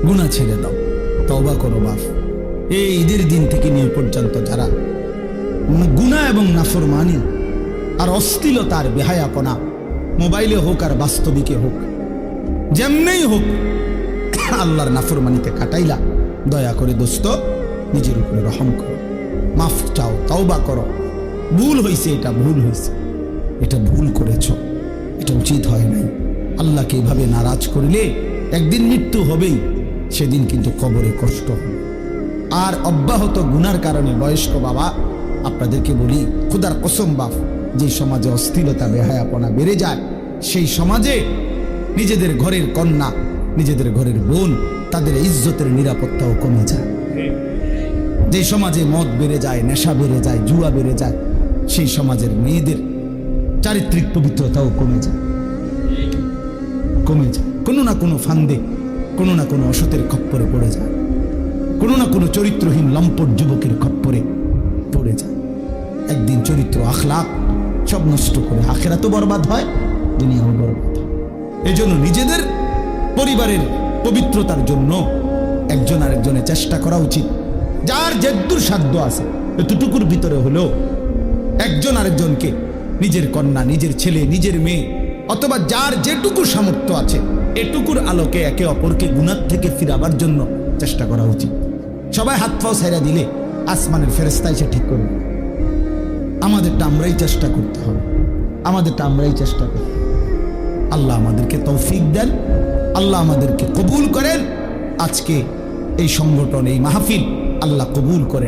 গুনাহ ছেড়ে দাও, তওবা করো বাপ। এই ঈদের দিন থেকে নিয়ে পর্যন্ত যারা গুনাহ এবং নাফরমানি আর অশ্লীলতার বেহায়াপনা, মোবাইলে হোক আর বাস্তবিকে হোক, যেমনেই হোক আল্লাহর নাফরমানিতে কাটাইলা, দয়া করে দোস্ত নিজের উপরে রহম করো, মাফ চাও, তওবা করো। ভুল হয়েছে, এটা ভুল হয়েছে, এটা ভুল করেছ, এটা উচিত হয় নাই। আল্লাহকে এভাবে নারাজ করলে একদিন মৃত্যু হবেই, সেদিন কিন্তু কবরে কষ্ট হবে। আর অব্যাহত গুনার কারণে বয়স্ক বাবা আপনাদেরকে বলি, খুদার কসম বাপ, যে সমাজে অশ্লীলতা বেহায়াপনা বেড়ে যায়, সেই সমাজে নিজেদের ঘরের কন্যা, নিজেদের ঘরের বোন, তাদের ইজ্জতের নিরাপত্তাও কমে যায়। যে সমাজে মদ বেড়ে যায়, নেশা বেড়ে যায়, জুয়া বেড়ে যায়, সেই সমাজের মেয়েদের চারিত্রিক পবিত্রতাও কমে যায়, কমে যায়। কোনো না কোনো ফান্দে, কোনো না কোনো অসতের খপ্পরে পড়ে যায়, কোনো না কোনো চরিত্রহীন লম্পট যুবকের খপ্পরে পড়ে যায়। একদিন চরিত্র আখলাক সব নষ্ট করে আখিরাতও বরবাদ হয়, দুনিয়াও বরবাদ হয়। এজন্য নিজেদের পরিবারের পবিত্রতার জন্য একজন আরেকজনের চেষ্টা করা উচিত। যার যেদূর সাধ্য আছে এতটুকুর ভিতরে হলেও একজন আরেকজনকে, নিজের কন্যা, নিজের ছেলে, নিজের মেয়ে, অথবা যার যেটুকু সামর্থ্য আছে, এটুকুর আলোকে একে অপরকে গুনাহ থেকে ফিরাবার জন্য চেষ্টা করা উচিত। সবাই হাত পাও ছেড়ে দিলে আসমানের ফেরেশতা এসে ঠিক করবে। আমাদেরটা আমরাই চেষ্টা করতে হবে, আমাদেরটা আমরাই চেষ্টা করতে হবে। আল্লাহ আমাদেরকে তৌফিক দেন, আল্লাহ আমাদেরকে কবুল করেন। আজকে এই সংগঠন, এই মাহফিল আল্লাহ কবুল করেন।